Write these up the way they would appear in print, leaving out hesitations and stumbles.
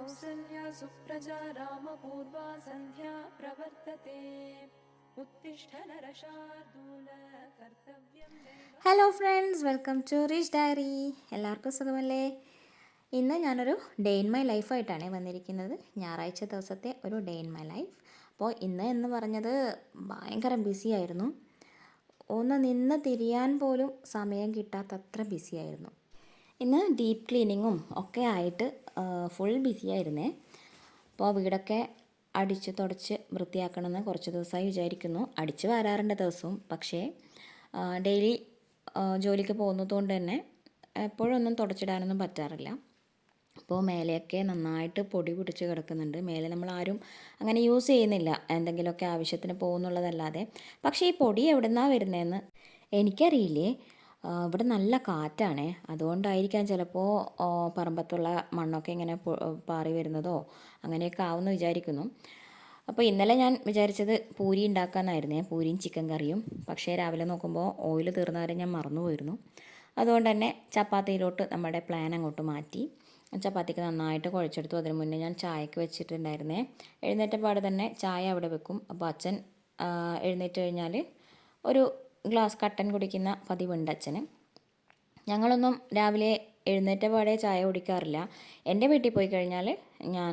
कौसल्या सुप्रजा रामपूर्वा सन्ध्या प्रवर्तते उत्तिष्ठ नरशार्दूल कर्तव्यं दैवम्. Hello friends, welcome to rich diary. എല്ലാവർക്കും സുഖമല്ലേ? ഇന്ന് ഞാനൊരു ഡേ ഇൻ മൈ ലൈഫായിട്ടാണ് വന്നിരിക്കുന്നത്. ഞായറാഴ്ച ദിവസത്തെ ഒരു ഡേ ഇൻ മൈ ലൈഫ്. അപ്പോൾ ഇന്ന് എന്ന് പറഞ്ഞത് ഭയങ്കര ബിസി ആയിരുന്നു. ഒന്ന് നിന്ന് തിരിയാൻ പോലും സമയം കിട്ടാത്തത്ര ബിസി ആയിരുന്നു. ഇന്ന് ഡീപ്പ് ക്ലീനിങ്ങും ഒക്കെ ആയിട്ട് ഫുൾ ബിസി ആയിരുന്നേ. അപ്പോൾ വീടൊക്കെ അടിച്ച് തുടച്ച് വൃത്തിയാക്കണമെന്ന് കുറച്ച് ദിവസമായി വിചാരിക്കുന്നു. അടിച്ച് വരാറുണ്ട് ദിവസവും, പക്ഷേ ഡെയിലി ജോലിക്ക് പോകുന്നതുകൊണ്ട് തന്നെ എപ്പോഴൊന്നും തുടച്ചിടാനൊന്നും പറ്റാറില്ല. അപ്പോൾ മേലെയൊക്കെ നന്നായിട്ട് പൊടി പിടിച്ച് കിടക്കുന്നുണ്ട്. മേലെ നമ്മൾ ആരും അങ്ങനെ യൂസ് ചെയ്യുന്നില്ല, എന്തെങ്കിലുമൊക്കെ ആവശ്യത്തിന് പോകുന്നുള്ളതല്ലാതെ. പക്ഷേ ഈ പൊടി എവിടെ നിന്നാണ് വരുന്നതെന്ന് എനിക്കറിയില്ലേ. ഇവിടെ നല്ല കാറ്റാണ്, അതുകൊണ്ടായിരിക്കാം ചിലപ്പോൾ പറമ്പത്തുള്ള മണ്ണൊക്കെ ഇങ്ങനെ പാറി വരുന്നതോ അങ്ങനെയൊക്കെ ആവുമെന്ന് വിചാരിക്കുന്നു. അപ്പോൾ ഇന്നലെ ഞാൻ വിചാരിച്ചത് പൂരി ഉണ്ടാക്കാമെന്നായിരുന്നേ, പൂരിയും ചിക്കൻ കറിയും. പക്ഷേ രാവിലെ നോക്കുമ്പോൾ ഓയിൽ തീർന്ന കാര്യം ഞാൻ മറന്നുപോയിരുന്നു. അതുകൊണ്ട് തന്നെ ചപ്പാത്തിയിലോട്ട് നമ്മുടെ പ്ലാൻ അങ്ങോട്ട് മാറ്റി. ചപ്പാത്തിക്ക് നന്നായിട്ട് കുഴച്ചെടുത്തു. അതിന് മുന്നേ ഞാൻ ചായക്ക് വെച്ചിട്ടുണ്ടായിരുന്നേ. എഴുന്നേറ്റ പാട് തന്നെ ചായ അവിടെ വെക്കും. അപ്പോൾ അച്ഛൻ എഴുന്നേറ്റ് കഴിഞ്ഞാൽ ഒരു ഗ്ലാസ് കട്ടൻ കുടിക്കുന്ന പതിവുണ്ട് അച്ഛന്. ഞങ്ങളൊന്നും രാവിലെ എഴുന്നേറ്റ പാടെ ചായ കുടിക്കാറില്ല. എൻ്റെ വീട്ടിൽ പോയി കഴിഞ്ഞാൽ ഞാൻ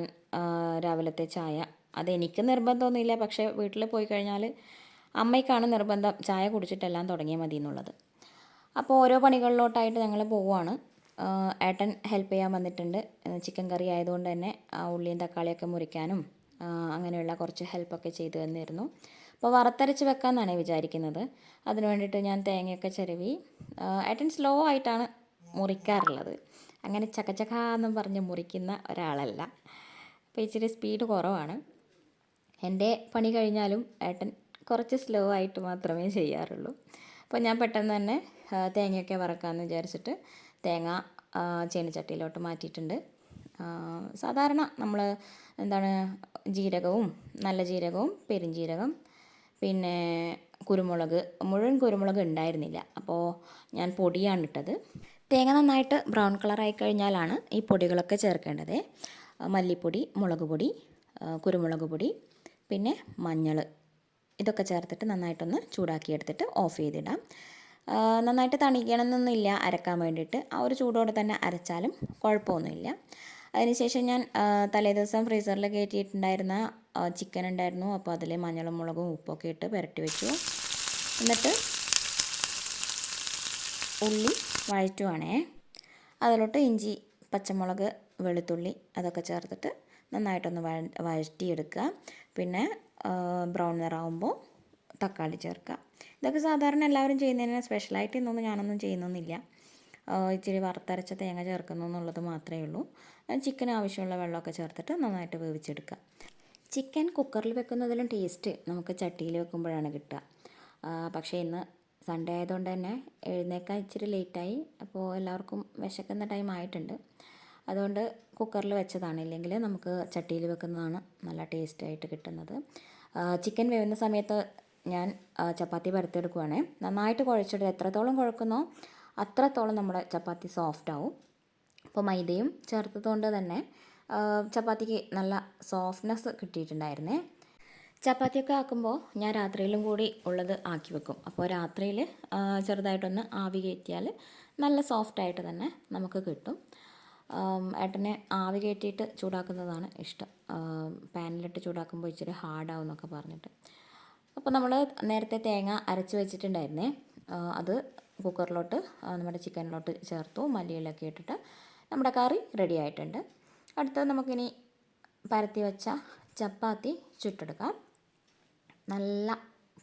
രാവിലത്തെ ചായ, അതെനിക്ക് നിർബന്ധമൊന്നുമില്ല, പക്ഷേ വീട്ടിൽ പോയി കഴിഞ്ഞാൽ അമ്മയ്ക്കാണ് നിർബന്ധം ചായ കുടിച്ചിട്ടെല്ലാം തുടങ്ങിയാൽ മതി എന്നുള്ളത്. അപ്പോൾ ഓരോ പണികളിലോട്ടായിട്ട് ഞങ്ങൾ പോവുകയാണ്. ഏട്ടൻ ഹെൽപ്പ് ചെയ്യാൻ വന്നിട്ടുണ്ട്. ചിക്കൻ കറി ആയതുകൊണ്ട് തന്നെ ഉള്ളിയും തക്കാളിയൊക്കെ മുറിക്കാനും അങ്ങനെയുള്ള കുറച്ച് ഹെൽപ്പൊക്കെ ചെയ്തു തന്നിരുന്നു. അപ്പോൾ വറുത്തരച്ച് വെക്കാമെന്നാണ് വിചാരിക്കുന്നത്. അതിന് വേണ്ടിയിട്ട് ഞാൻ തേങ്ങയൊക്കെ ചിരവി. ഏട്ടൻ സ്ലോ ആയിട്ടാണ് മുറിക്കാറുള്ളത്, അങ്ങനെ ചക്കച്ചക്കാന്നും പറഞ്ഞ് മുറിക്കുന്ന ഒരാളല്ല. അപ്പോൾ ഇച്ചിരി സ്പീഡ് കുറവാണ്. എൻ്റെ പണി കഴിഞ്ഞാലും ഏട്ടൻ കുറച്ച് സ്ലോ ആയിട്ട് മാത്രമേ ചെയ്യാറുള്ളൂ. അപ്പോൾ ഞാൻ പെട്ടെന്ന് തന്നെ തേങ്ങയൊക്കെ വറക്കാമെന്ന് വിചാരിച്ചിട്ട് തേങ്ങ ചീനച്ചട്ടിയിലോട്ട് മാറ്റിയിട്ടുണ്ട്. സാധാരണ നമ്മൾ ജീരകവും, നല്ല ജീരകവും പെരുംജീരകം, പിന്നെ കുരുമുളക്, മുഴുവൻ കുരുമുളക് ഉണ്ടായിരുന്നില്ല, അപ്പോൾ ഞാൻ പൊടിയാണ് ഇട്ടത്. തേങ്ങ നന്നായിട്ട് ബ്രൗൺ കളറായി കഴിഞ്ഞാലാണ് ഈ പൊടികളൊക്കെ ചേർക്കേണ്ടത്. മല്ലിപ്പൊടി, മുളക് പൊടി, കുരുമുളക് പൊടി, പിന്നെ മഞ്ഞൾ, ഇതൊക്കെ ചേർത്തിട്ട് നന്നായിട്ടൊന്ന് ചൂടാക്കിയെടുത്തിട്ട് ഓഫ് ചെയ്തിടാം. നന്നായിട്ട് തണിക്കണമെന്നൊന്നുമില്ല അരക്കാൻ വേണ്ടിയിട്ട്. ആ ഒരു ചൂടോടെ തന്നെ അരച്ചാലും കുഴപ്പമൊന്നുമില്ല. അതിനുശേഷം ഞാൻ തലേദിവസം ഫ്രീസറിൽ കയറ്റിയിട്ടുണ്ടായിരുന്ന ചിക്കൻ ഉണ്ടായിരുന്നു. അപ്പോൾ അതിൽ മഞ്ഞളും മുളകും ഉപ്പൊക്കെ ഇട്ട് പുരട്ടി വെച്ചു. എന്നിട്ട് ഉള്ളി വഴറ്റുവാണേ. അതിലോട്ട് ഇഞ്ചി, പച്ചമുളക്, വെളുത്തുള്ളി അതൊക്കെ ചേർത്തിട്ട് നന്നായിട്ടൊന്ന് വഴറ്റിയെടുക്കുക. പിന്നെ ബ്രൗൺ നിറാവുമ്പോൾ തക്കാളി ചേർക്കുക. ഇതൊക്കെ സാധാരണ എല്ലാവരും ചെയ്യുന്നതിന് സ്പെഷ്യലായിട്ട് ഇന്നൊന്നും ഞാനൊന്നും ചെയ്യുന്നൊന്നുമില്ല. ഇച്ചിരി വറുത്തരച്ച തേങ്ങ ചേർക്കുന്നു എന്നുള്ളത് മാത്രമേ ഉള്ളൂ. ചിക്കന് ആവശ്യമുള്ള വെള്ളമൊക്കെ ചേർത്തിട്ട് നന്നായിട്ട് വേവിച്ചെടുക്കുക. ചിക്കൻ കുക്കറിൽ വെക്കുന്നതിലും ടേസ്റ്റ് നമുക്ക് ചട്ടിയിൽ വെക്കുമ്പോഴാണ് കിട്ടുക. പക്ഷേ ഇന്ന് സൺഡേ ആയതുകൊണ്ട് തന്നെ എഴുന്നേക്കാൻ ഇച്ചിരി ലേറ്റായി. അപ്പോൾ എല്ലാവർക്കും വിശക്കുന്ന ടൈം ആയിട്ടുണ്ട്. അതുകൊണ്ട് കുക്കറിൽ വെച്ചതാണ്. ഇല്ലെങ്കിൽ നമുക്ക് ചട്ടിയിൽ വെക്കുന്നതാണ് നല്ല ടേസ്റ്റായിട്ട് കിട്ടുന്നത്. ചിക്കൻ വേവുന്ന സമയത്ത് ഞാൻ ചപ്പാത്തി പരത്തിയെടുക്കുവാണ്. നന്നായിട്ട് കുഴച്ചിട്ട് എത്രത്തോളം കുഴക്കുന്നോ അത്രത്തോളം നമ്മുടെ ചപ്പാത്തി സോഫ്റ്റ് ആവും. അപ്പോൾ മൈദയും ചേർത്തതുകൊണ്ട് തന്നെ ചപ്പാത്തിക്ക് നല്ല സോഫ്റ്റ്നെസ് കിട്ടിയിട്ടുണ്ടായിരുന്നേ. ചപ്പാത്തിയൊക്കെ ആക്കുമ്പോൾ ഞാൻ രാത്രിയിലും കൂടി ഉള്ളത് ആക്കി വെക്കും. അപ്പോൾ രാത്രിയിൽ ചെറുതായിട്ടൊന്ന് ആവി കയറ്റിയാൽ നല്ല സോഫ്റ്റായിട്ട് തന്നെ നമുക്ക് കിട്ടും. ഏട്ടനെ ആവി കയറ്റിയിട്ട് ചൂടാക്കുന്നതാണ് ഇഷ്ടം. പാനിലിട്ട് ചൂടാക്കുമ്പോൾ ഇച്ചിരി ഹാർഡാവും എന്നൊക്കെ പറഞ്ഞിട്ട്. അപ്പോൾ നമ്മൾ നേരത്തെ തേങ്ങ അരച്ച് വെച്ചിട്ടുണ്ടായിരുന്നേ, അത് കുക്കറിലോട്ട് നമ്മുടെ ചിക്കനിലോട്ട് ചേർത്തു. മല്ലിയിലൊക്കെ ഇട്ടിട്ട് നമ്മുടെ കറി റെഡി ആയിട്ടുണ്ട്. അടുത്തത് നമുക്കിനി പരത്തി വെച്ച ചപ്പാത്തി ചുട്ടെടുക്കാം. നല്ല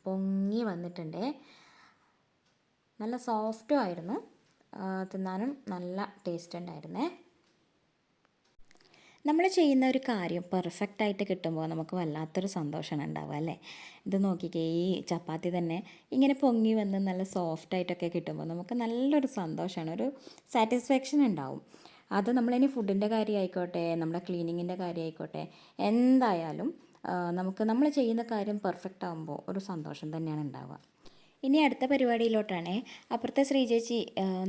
പൊങ്ങി വന്നിട്ടുണ്ട്, നല്ല സോഫ്റ്റും ആയിരുന്നു, തിന്നാനും നല്ല ടേസ്റ്റ് ഉണ്ടായിരുന്നേ. നമ്മൾ ചെയ്യുന്ന ഒരു കാര്യം പെർഫെക്റ്റായിട്ട് കിട്ടുമ്പോൾ നമുക്ക് വല്ലാത്തൊരു സന്തോഷമാണ് ഉണ്ടാവുക അല്ലേ? ഇത് നോക്കിക്കേ, ഈ ചപ്പാത്തി തന്നെ ഇങ്ങനെ പൊങ്ങി വന്ന് നല്ല സോഫ്റ്റായിട്ടൊക്കെ കിട്ടുമ്പോൾ നമുക്ക് നല്ലൊരു സന്തോഷമാണ്, ഒരു സാറ്റിസ്ഫാക്ഷൻ ഉണ്ടാവും. അത് നമ്മളിനി ഫുഡിൻ്റെ കാര്യമായിക്കോട്ടെ, നമ്മുടെ ക്ലീനിങ്ങിൻ്റെ കാര്യമായിക്കോട്ടെ, എന്തായാലും നമുക്ക് നമ്മൾ ചെയ്യുന്ന കാര്യം പെർഫെക്റ്റ് ആകുമ്പോൾ ഒരു സന്തോഷം തന്നെയാണ് ഉണ്ടാവുക. ഇനി അടുത്ത പരിപാടിയിലോട്ടാണ്. അപ്പുറത്തെ ശ്രീചേച്ചി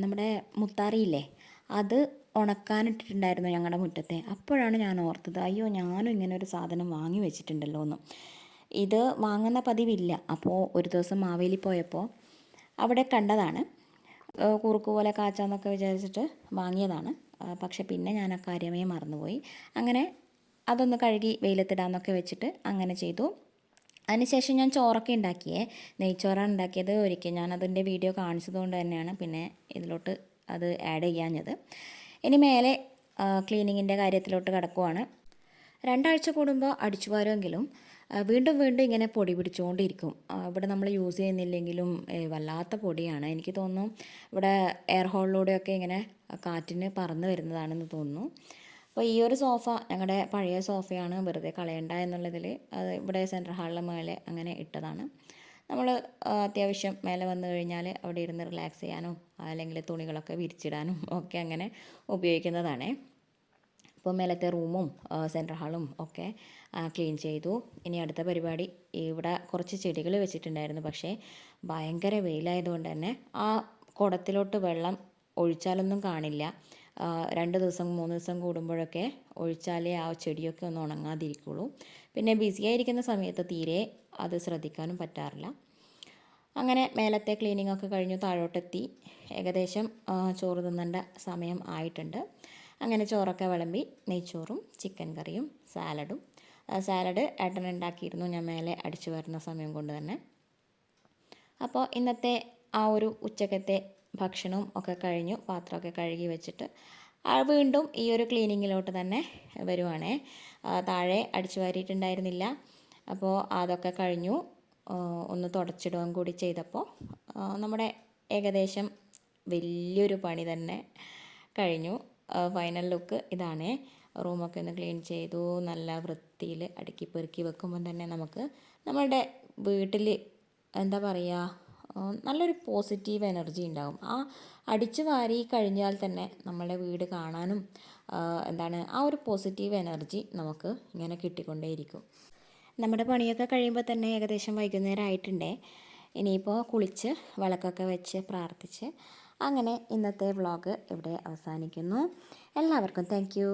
നമ്മുടെ മുത്താറിയില്ലേ, അത് ഉണക്കാനിട്ടിട്ടുണ്ടായിരുന്നു ഞങ്ങളുടെ മുറ്റത്തെ. അപ്പോഴാണ് ഞാൻ ഓർത്തത്, അയ്യോ ഞാനും ഇങ്ങനെ ഒരു സാധനം വാങ്ങി വെച്ചിട്ടുണ്ടല്ലോ എന്ന്. ഇത് വാങ്ങുന്ന പതിവില്ല. അപ്പോൾ ഒരു ദിവസം മാവേലി പോയപ്പോൾ അവിടെ കണ്ടതാണ്. കുറുക്ക് പോലെ കാച്ചാന്നൊക്കെ വിചാരിച്ചിട്ട് വാങ്ങിയതാണ്. പക്ഷെ പിന്നെ ഞാൻ ആ കാര്യമേ മറന്നുപോയി. അങ്ങനെ അതൊന്ന് കഴുകി വെയിലത്തിടാന്നൊക്കെ വെച്ചിട്ട് അങ്ങനെ ചെയ്തു. അതിനുശേഷം ഞാൻ ചോറൊക്കെ ഉണ്ടാക്കിയേ. നെയ്ച്ചോറാണ് ഉണ്ടാക്കിയത്. ഒരിക്കൽ ഞാൻ അതിൻ്റെ വീഡിയോ കാണിച്ചത് കൊണ്ട് തന്നെയാണ് പിന്നെ ഇതിലോട്ട് അത് ആഡ് ചെയ്യാഞ്ഞത്. ഇനി മേലെ ക്ലീനിങ്ങിൻ്റെ കാര്യത്തിലോട്ട് കിടക്കുവാണ്. 2 ആഴ്ച കൂടുമ്പോൾ അടിച്ചു വാരുമെങ്കിലും വീണ്ടും വീണ്ടും ഇങ്ങനെ പൊടി പിടിച്ചുകൊണ്ടിരിക്കും. ഇവിടെ നമ്മൾ യൂസ് ചെയ്യുന്നില്ലെങ്കിലും വല്ലാത്ത പൊടിയാണ്. എനിക്ക് തോന്നുന്നു ഇവിടെ എയർ ഹോളിലൂടെയൊക്കെ ഇങ്ങനെ കാറ്റിന് പറന്ന് വരുന്നതാണെന്ന് തോന്നുന്നു. അപ്പോൾ ഈ ഒരു സോഫ ഞങ്ങളുടെ പഴയ സോഫയാണ്, വെറുതെ കളയണ്ട എന്നുള്ളതിൽ അത് ഇവിടെ സെൻട്രൽ ഹാളിലെ മേലെ അങ്ങനെ ഇട്ടതാണ്. നമ്മൾ അത്യാവശ്യം മേലെ വന്നു കഴിഞ്ഞാൽ അവിടെ ഇരുന്ന് റിലാക്സ് ചെയ്യാനും അല്ലെങ്കിൽ തുണികളൊക്കെ വിരിച്ചിടാനും ഒക്കെ അങ്ങനെ ഉപയോഗിക്കുന്നതാണ്. ഇപ്പോൾ മേലത്തെ റൂമും സെൻട്രൽ ഹാളും ഒക്കെ ക്ലീൻ ചെയ്തു. ഇനി അടുത്ത പരിപാടി, ഇവിടെ കുറച്ച് ചെടികൾ വെച്ചിട്ടുണ്ടായിരുന്നു. പക്ഷേ ഭയങ്കര വെയിലായതുകൊണ്ട് തന്നെ ആ കുടത്തിലോട്ട് വെള്ളം ഒഴിച്ചാലൊന്നും കാണില്ല. 2 ദിവസം 3 ദിവസം കൂടുമ്പോഴൊക്കെ ഒഴിച്ചാലേ ആ ചെടിയൊക്കെ ഒന്ന് ഉണങ്ങാതിരിക്കുള്ളൂ. പിന്നെ ബിസിയായിരിക്കുന്ന സമയത്ത് തീരെ അത് ശ്രദ്ധിക്കാനും പറ്റാറില്ല. അങ്ങനെ മേലത്തെ ക്ലീനിങ് ഒക്കെ കഴിഞ്ഞു താഴോട്ടെത്തി. ഏകദേശം ചോറ് തിന്നേണ്ട സമയം ആയിട്ടുണ്ട്. അങ്ങനെ ചോറൊക്കെ വിളമ്പി, നെയ്ച്ചോറും ചിക്കൻ കറിയും സാലഡും. സാലഡ് ഏട്ടൻ ഉണ്ടാക്കിയിരുന്നു, ഞാൻ മേലെ അടിച്ചു വരുന്ന സമയം കൊണ്ട് തന്നെ. അപ്പോൾ ഇന്നത്തെ ആ ഒരു ഉച്ചക്കത്തെ ഭക്ഷണവും ഒക്കെ കഴിഞ്ഞു. പാത്രമൊക്കെ കഴുകി വെച്ചിട്ട് വീണ്ടും ഈ ഒരു ക്ലീനിങ്ങിലോട്ട് തന്നെ വരുവാണേ. താഴെ അടിച്ചു വാരിയിട്ടുണ്ടായിരുന്നില്ല. അപ്പോൾ അതൊക്കെ കഴിഞ്ഞു. ഒന്ന് തുടച്ചിടുകയും കൂടി ചെയ്തപ്പോൾ നമ്മുടെ ഏകദേശം വലിയൊരു പണി തന്നെ കഴിഞ്ഞു. ഫൈനൽ ലുക്ക് ഇതാണ്. റൂമൊക്കെ ഒന്ന് ക്ലീൻ ചെയ്തു. നല്ല വൃത്തിയിൽ അടുക്കി പെറുക്കി വെക്കുമ്പം തന്നെ നമുക്ക് നമ്മളുടെ വീട്ടിൽ എന്താ പറയുക, നല്ലൊരു പോസിറ്റീവ് എനർജി ഉണ്ടാകും. ആ അടിച്ചു വാരി കഴിഞ്ഞാൽ തന്നെ നമ്മളുടെ വീട് കാണാനും ആ ഒരു പോസിറ്റീവ് എനർജി നമുക്ക് ഇങ്ങനെ കിട്ടിക്കൊണ്ടേയിരിക്കും. നമ്മുടെ പണിയൊക്കെ കഴിയുമ്പോൾ തന്നെ ഏകദേശം വൈകുന്നേരം ആയിട്ടുണ്ടേ. ഇനിയിപ്പോൾ കുളിച്ച് വിളക്കൊക്കെ വെച്ച് പ്രാർത്ഥിച്ച് അങ്ങനെ ഇന്നത്തെ വ്ളോഗ് ഇവിടെ അവസാനിക്കുന്നു. എല്ലാവർക്കും താങ്ക് യു.